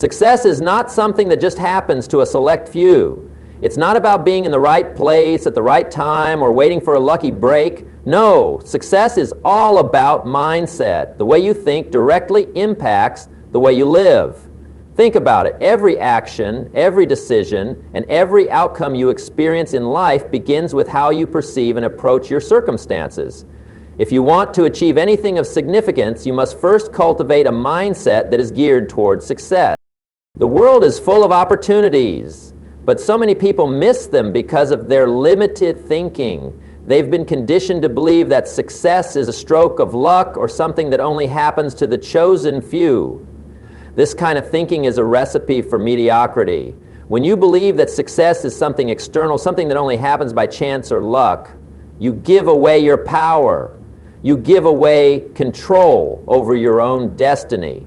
Success is not something that just happens to a select few. It's not about being in the right place at the right time or waiting for a lucky break. No, success is all about mindset. The way you think directly impacts the way you live. Think about it. Every action, every decision, and every outcome you experience in life begins with how you perceive and approach your circumstances. If you want to achieve anything of significance, you must first cultivate a mindset that is geared towards success. The world is full of opportunities, but so many people miss them because of their limited thinking. They've been conditioned to believe that success is a stroke of luck or something that only happens to the chosen few. This kind of thinking is a recipe for mediocrity. When you believe that success is something external, something that only happens by chance or luck, you give away your power. You give away control over your own destiny.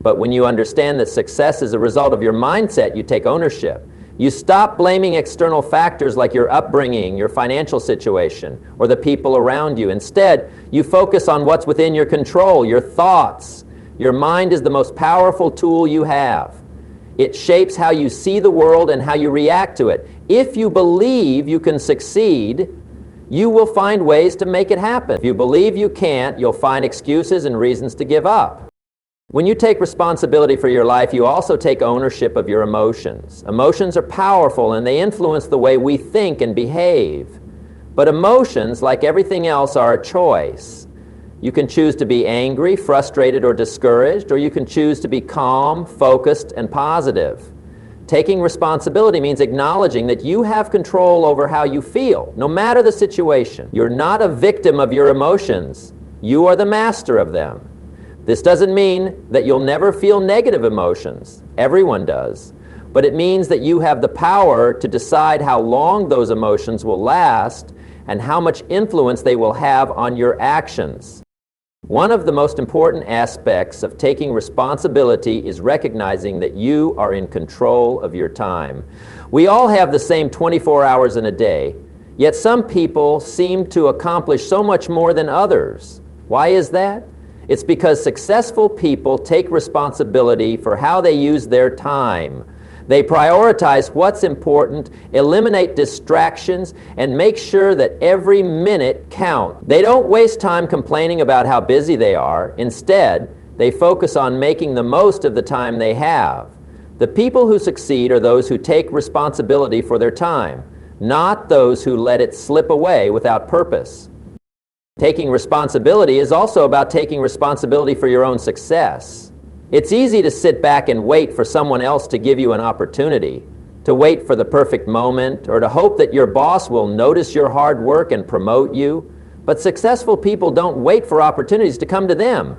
But when you understand that success is a result of your mindset, you take ownership. You stop blaming external factors like your upbringing, your financial situation, or the people around you. Instead, you focus on what's within your control, your thoughts. Your mind is the most powerful tool you have. It shapes how you see the world and how you react to it. If you believe you can succeed, you will find ways to make it happen. If you believe you can't, you'll find excuses and reasons to give up. When you take responsibility for your life, you also take ownership of your emotions. Emotions are powerful and they influence the way we think and behave. But emotions, like everything else, are a choice. You can choose to be angry, frustrated, or discouraged, or you can choose to be calm, focused, and positive. Taking responsibility means acknowledging that you have control over how you feel, no matter the situation. You're not a victim of your emotions. You are the master of them. This doesn't mean that you'll never feel negative emotions. Everyone does. But it means that you have the power to decide how long those emotions will last and how much influence they will have on your actions. One of the most important aspects of taking responsibility is recognizing that you are in control of your time. We all have the same 24 hours in a day, yet some people seem to accomplish so much more than others. Why is that? It's because successful people take responsibility for how they use their time. They prioritize what's important, eliminate distractions, and make sure that every minute counts. They don't waste time complaining about how busy they are. Instead, they focus on making the most of the time they have. The people who succeed are those who take responsibility for their time, not those who let it slip away without purpose. Taking responsibility is also about taking responsibility for your own success. It's easy to sit back and wait for someone else to give you an opportunity, to wait for the perfect moment, or to hope that your boss will notice your hard work and promote you. But successful people don't wait for opportunities to come to them.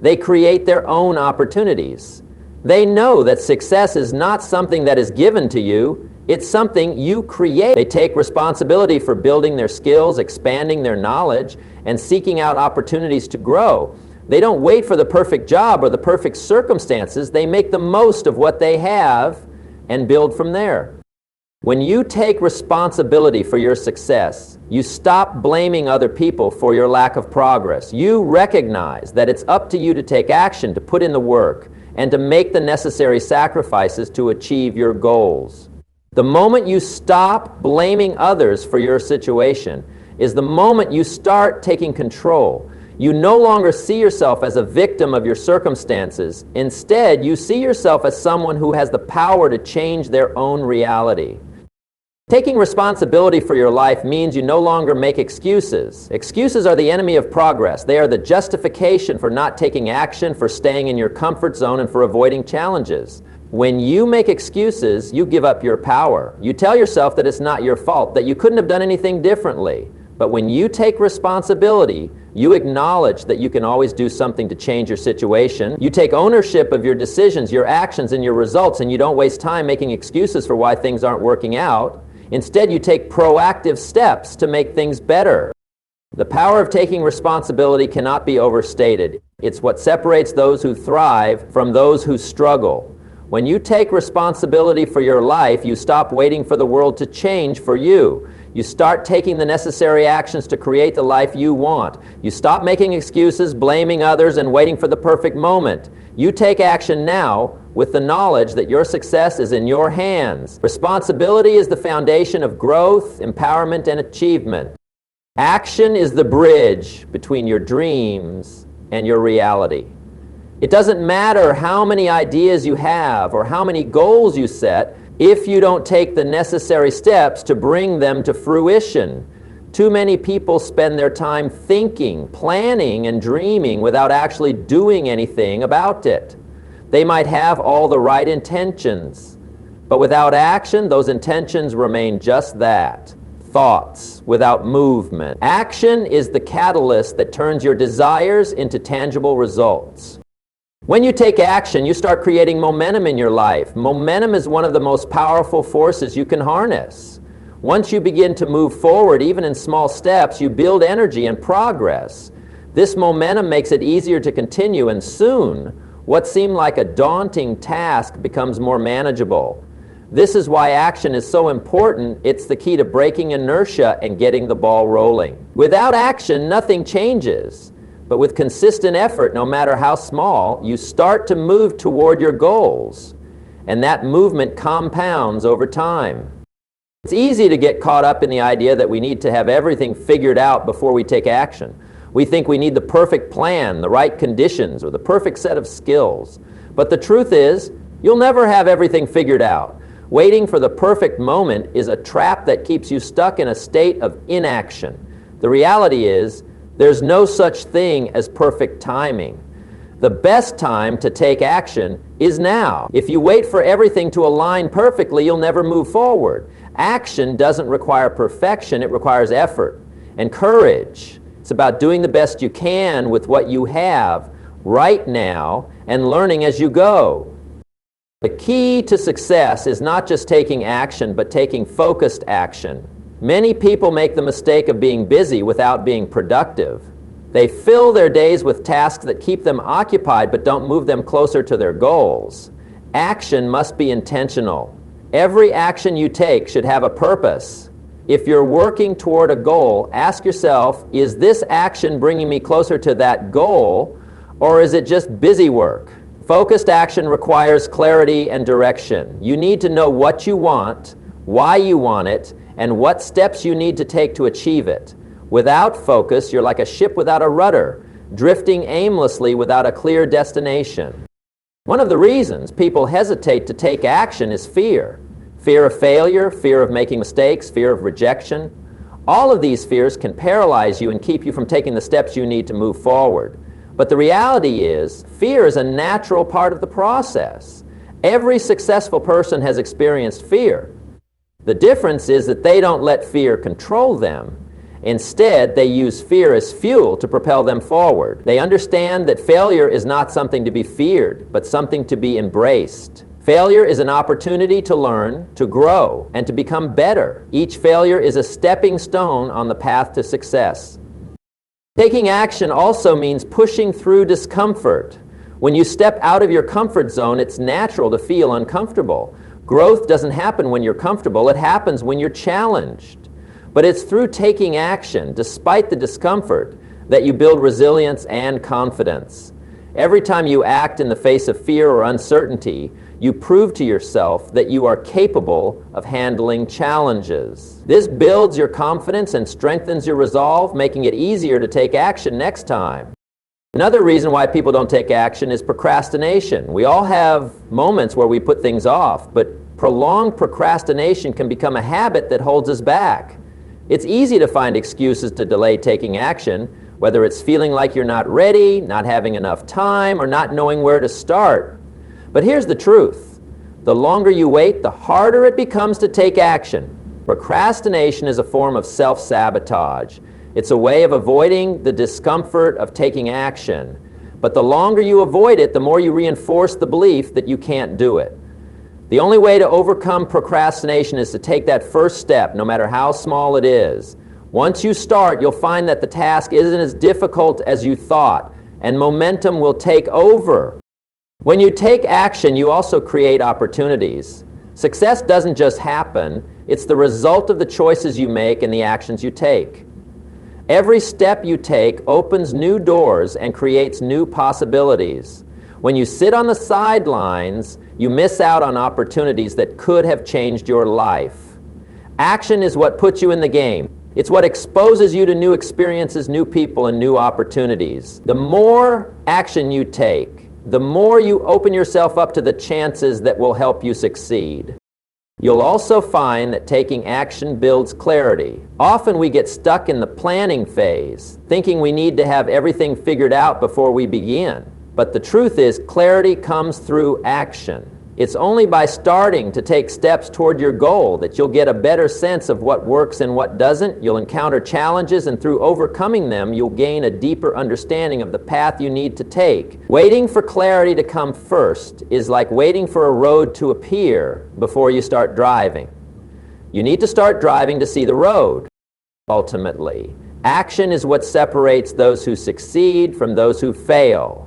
They create their own opportunities. They know that success is not something that is given to you. It's something you create. They take responsibility for building their skills, expanding their knowledge, and seeking out opportunities to grow. They don't wait for the perfect job or the perfect circumstances. They make the most of what they have and build from there. When you take responsibility for your success, you stop blaming other people for your lack of progress. You recognize that it's up to you to take action, to put in the work, and to make the necessary sacrifices to achieve your goals. The moment you stop blaming others for your situation is the moment you start taking control. You no longer see yourself as a victim of your circumstances. Instead, you see yourself as someone who has the power to change their own reality. Taking responsibility for your life means you no longer make excuses. Excuses are the enemy of progress. They are the justification for not taking action, for staying in your comfort zone, and for avoiding challenges. When you make excuses, you give up your power. You tell yourself that it's not your fault, that you couldn't have done anything differently. But when you take responsibility, you acknowledge that you can always do something to change your situation. You take ownership of your decisions, your actions, and your results, and you don't waste time making excuses for why things aren't working out. Instead, you take proactive steps to make things better. The power of taking responsibility cannot be overstated. It's what separates those who thrive from those who struggle. When you take responsibility for your life, you stop waiting for the world to change for you. You start taking the necessary actions to create the life you want. You stop making excuses, blaming others, and waiting for the perfect moment. You take action now, with the knowledge that your success is in your hands. Responsibility is the foundation of growth, empowerment, and achievement. Action is the bridge between your dreams and your reality. It doesn't matter how many ideas you have or how many goals you set if you don't take the necessary steps to bring them to fruition. Too many people spend their time thinking, planning, and dreaming without actually doing anything about it. They might have all the right intentions, but without action, those intentions remain just that. Thoughts without movement. Action is the catalyst that turns your desires into tangible results. When you take action, you start creating momentum in your life. Momentum is one of the most powerful forces you can harness. Once you begin to move forward, even in small steps, you build energy and progress. This momentum makes it easier to continue, and soon, what seemed like a daunting task becomes more manageable. This is why action is so important. It's the key to breaking inertia and getting the ball rolling. Without action, nothing changes. But with consistent effort, no matter how small, you start to move toward your goals. And that movement compounds over time. It's easy to get caught up in the idea that we need to have everything figured out before we take action. We think we need the perfect plan, the right conditions, or the perfect set of skills. But the truth is, you'll never have everything figured out. Waiting for the perfect moment is a trap that keeps you stuck in a state of inaction. The reality is, there's no such thing as perfect timing. The best time to take action is now. If you wait for everything to align perfectly, you'll never move forward. Action doesn't require perfection, it requires effort and courage. It's about doing the best you can with what you have right now and learning as you go. The key to success is not just taking action, but taking focused action. Many people make the mistake of being busy without being productive. They fill their days with tasks that keep them occupied but don't move them closer to their goals. Action must be intentional. Every action you take should have a purpose. If you're working toward a goal, ask yourself, is this action bringing me closer to that goal, or is it just busy work? Focused action requires clarity and direction. You need to know what you want, why you want it, and what steps you need to take to achieve it. Without focus, you're like a ship without a rudder, drifting aimlessly without a clear destination. One of the reasons people hesitate to take action is fear. Fear of failure, fear of making mistakes, fear of rejection. All of these fears can paralyze you and keep you from taking the steps you need to move forward. But the reality is, fear is a natural part of the process. Every successful person has experienced fear. The difference is that they don't let fear control them. Instead, they use fear as fuel to propel them forward. They understand that failure is not something to be feared, but something to be embraced. Failure is an opportunity to learn, to grow, and to become better. Each failure is a stepping stone on the path to success. Taking action also means pushing through discomfort. When you step out of your comfort zone, it's natural to feel uncomfortable. Growth doesn't happen when you're comfortable, it happens when you're challenged. But it's through taking action, despite the discomfort, that you build resilience and confidence. Every time you act in the face of fear or uncertainty, you prove to yourself that you are capable of handling challenges. This builds your confidence and strengthens your resolve, making it easier to take action next time. Another reason why people don't take action is procrastination. We all have moments where we put things off, but prolonged procrastination can become a habit that holds us back. It's easy to find excuses to delay taking action, whether it's feeling like you're not ready, not having enough time, or not knowing where to start. But here's the truth. The longer you wait, the harder it becomes to take action. Procrastination is a form of self-sabotage. It's a way of avoiding the discomfort of taking action. But the longer you avoid it, the more you reinforce the belief that you can't do it. The only way to overcome procrastination is to take that first step, no matter how small it is. Once you start, you'll find that the task isn't as difficult as you thought, and momentum will take over. When you take action, you also create opportunities. Success doesn't just happen, it's the result of the choices you make and the actions you take. Every step you take opens new doors and creates new possibilities. When you sit on the sidelines, you miss out on opportunities that could have changed your life. Action is what puts you in the game. It's what exposes you to new experiences, new people, and new opportunities. The more action you take, the more you open yourself up to the chances that will help you succeed. You'll also find that taking action builds clarity. Often we get stuck in the planning phase, thinking we need to have everything figured out before we begin. But the truth is, clarity comes through action. It's only by starting to take steps toward your goal that you'll get a better sense of what works and what doesn't. You'll encounter challenges, and through overcoming them, you'll gain a deeper understanding of the path you need to take. Waiting for clarity to come first is like waiting for a road to appear before you start driving. You need to start driving to see the road. Ultimately, action is what separates those who succeed from those who fail.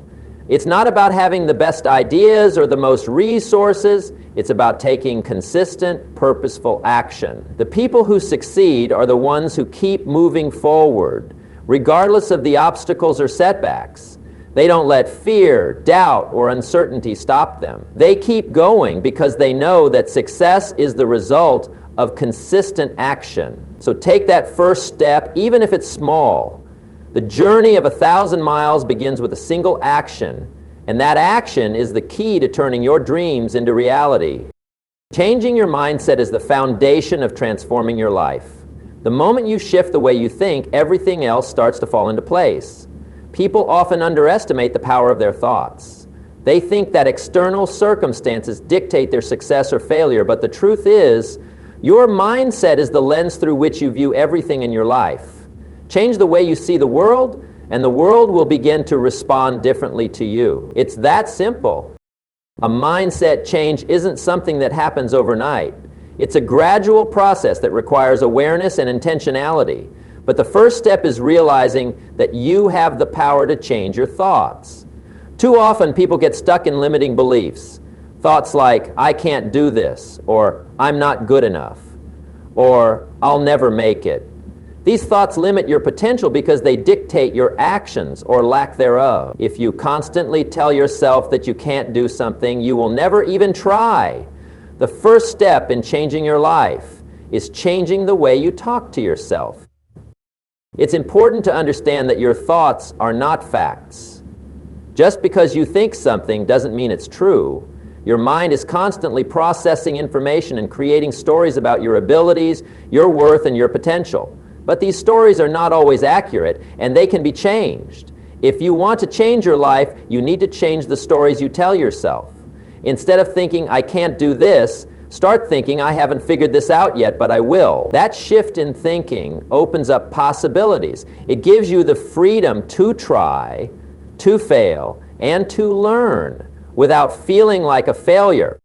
It's not about having the best ideas or the most resources. It's about taking consistent, purposeful action. The people who succeed are the ones who keep moving forward, regardless of the obstacles or setbacks. They don't let fear, doubt, or uncertainty stop them. They keep going because they know that success is the result of consistent action. So take that first step, even if it's small. The journey of 1,000 miles begins with a single action, and that action is the key to turning your dreams into reality. Changing your mindset is the foundation of transforming your life. The moment you shift the way you think, everything else starts to fall into place. People often underestimate the power of their thoughts. They think that external circumstances dictate their success or failure, but the truth is, your mindset is the lens through which you view everything in your life. Change the way you see the world, and the world will begin to respond differently to you. It's that simple. A mindset change isn't something that happens overnight. It's a gradual process that requires awareness and intentionality. But the first step is realizing that you have the power to change your thoughts. Too often people get stuck in limiting beliefs. Thoughts like, I can't do this, or I'm not good enough, or I'll never make it. These thoughts limit your potential because they dictate your actions or lack thereof. If you constantly tell yourself that you can't do something, you will never even try. The first step in changing your life is changing the way you talk to yourself. It's important to understand that your thoughts are not facts. Just because you think something doesn't mean it's true. Your mind is constantly processing information and creating stories about your abilities, your worth, and your potential. But these stories are not always accurate, and they can be changed. If you want to change your life, you need to change the stories you tell yourself. Instead of thinking, I can't do this, start thinking, I haven't figured this out yet, but I will. That shift in thinking opens up possibilities. It gives you the freedom to try, to fail, and to learn without feeling like a failure.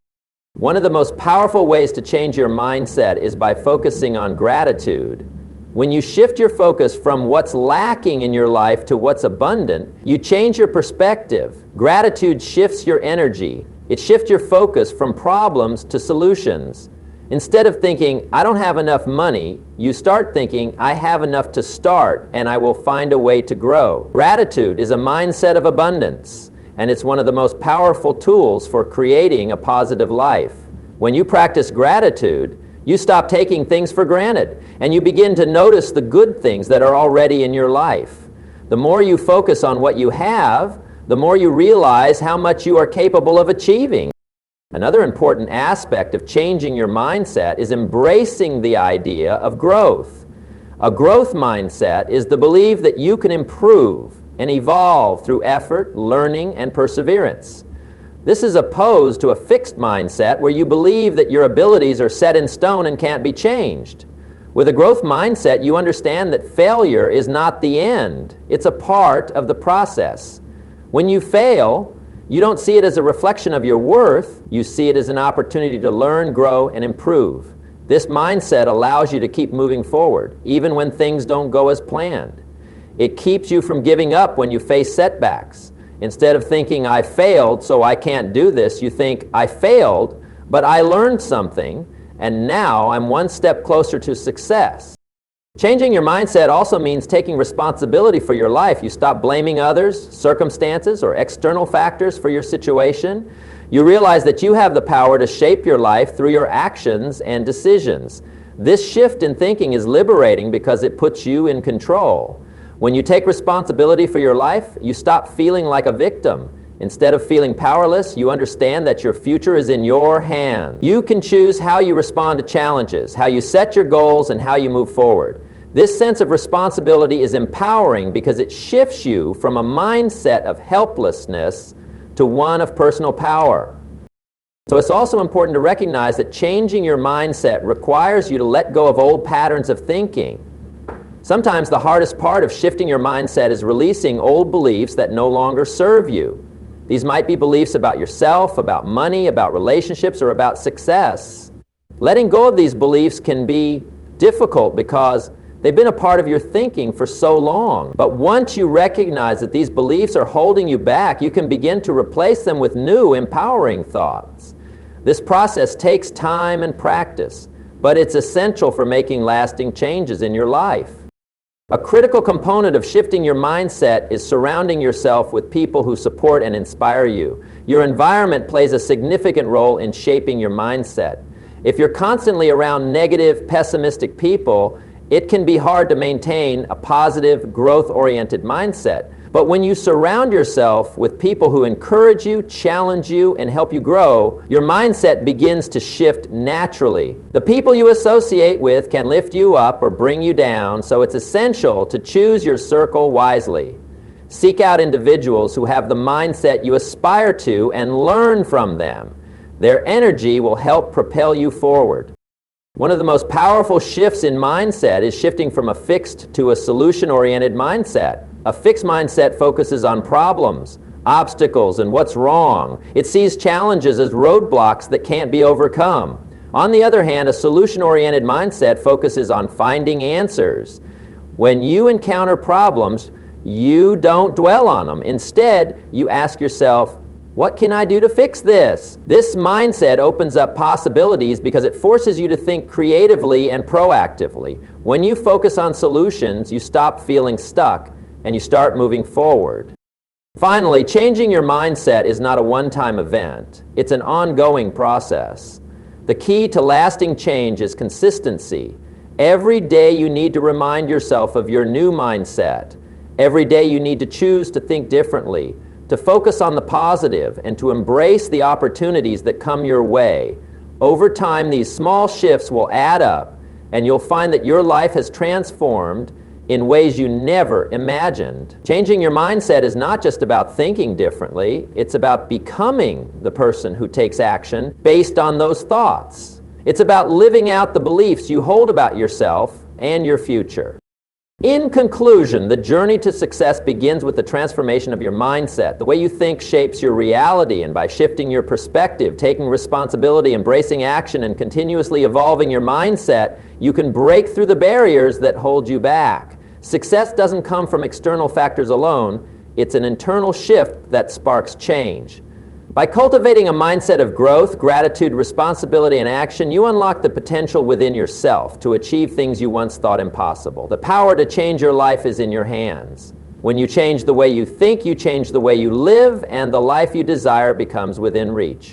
One of the most powerful ways to change your mindset is by focusing on gratitude. When you shift your focus from what's lacking in your life to what's abundant, you change your perspective. Gratitude shifts your energy. It shifts your focus from problems to solutions. Instead of thinking, I don't have enough money, you start thinking, I have enough to start and I will find a way to grow. Gratitude is a mindset of abundance, and it's one of the most powerful tools for creating a positive life. When you practice gratitude, you stop taking things for granted, and you begin to notice the good things that are already in your life. The more you focus on what you have, the more you realize how much you are capable of achieving. Another important aspect of changing your mindset is embracing the idea of growth. A growth mindset is the belief that you can improve and evolve through effort, learning, and perseverance. This is opposed to a fixed mindset where you believe that your abilities are set in stone and can't be changed. With a growth mindset, you understand that failure is not the end. It's a part of the process. When you fail, you don't see it as a reflection of your worth. You see it as an opportunity to learn, grow, and improve. This mindset allows you to keep moving forward, even when things don't go as planned. It keeps you from giving up when you face setbacks. Instead of thinking, I failed, so I can't do this, you think, I failed, but I learned something, and now I'm one step closer to success. Changing your mindset also means taking responsibility for your life. You stop blaming others, circumstances, or external factors for your situation. You realize that you have the power to shape your life through your actions and decisions. This shift in thinking is liberating because it puts you in control. When you take responsibility for your life, you stop feeling like a victim. Instead of feeling powerless, you understand that your future is in your hands. You can choose how you respond to challenges, how you set your goals, and how you move forward. This sense of responsibility is empowering because it shifts you from a mindset of helplessness to one of personal power. So it's also important to recognize that changing your mindset requires you to let go of old patterns of thinking. Sometimes the hardest part of shifting your mindset is releasing old beliefs that no longer serve you. These might be beliefs about yourself, about money, about relationships, or about success. Letting go of these beliefs can be difficult because they've been a part of your thinking for so long. But once you recognize that these beliefs are holding you back, you can begin to replace them with new, empowering thoughts. This process takes time and practice, but it's essential for making lasting changes in your life. A critical component of shifting your mindset is surrounding yourself with people who support and inspire you. Your environment plays a significant role in shaping your mindset. If you're constantly around negative, pessimistic people, it can be hard to maintain a positive, growth-oriented mindset. But when you surround yourself with people who encourage you, challenge you, and help you grow, your mindset begins to shift naturally. The people you associate with can lift you up or bring you down, so it's essential to choose your circle wisely. Seek out individuals who have the mindset you aspire to and learn from them. Their energy will help propel you forward. One of the most powerful shifts in mindset is shifting from a fixed to a solution-oriented mindset. A fixed mindset focuses on problems, obstacles, and what's wrong. It sees challenges as roadblocks that can't be overcome. On the other hand, a solution-oriented mindset focuses on finding answers. When you encounter problems, you don't dwell on them. Instead, you ask yourself, what can I do to fix this? This mindset opens up possibilities because it forces you to think creatively and proactively. When you focus on solutions, you stop feeling stuck and you start moving forward. Finally, changing your mindset is not a one-time event. It's an ongoing process. The key to lasting change is consistency. Every day you need to remind yourself of your new mindset. Every day you need to choose to think differently, to focus on the positive, and to embrace the opportunities that come your way. Over time, these small shifts will add up, and you'll find that your life has transformed in ways you never imagined. Changing your mindset is not just about thinking differently, it's about becoming the person who takes action based on those thoughts. It's about living out the beliefs you hold about yourself and your future. In conclusion, the journey to success begins with the transformation of your mindset. The way you think shapes your reality, and by shifting your perspective, taking responsibility, embracing action, and continuously evolving your mindset, you can break through the barriers that hold you back. Success doesn't come from external factors alone. It's an internal shift that sparks change. By cultivating a mindset of growth, gratitude, responsibility, and action, you unlock the potential within yourself to achieve things you once thought impossible. The power to change your life is in your hands. When you change the way you think, you change the way you live, and the life you desire becomes within reach.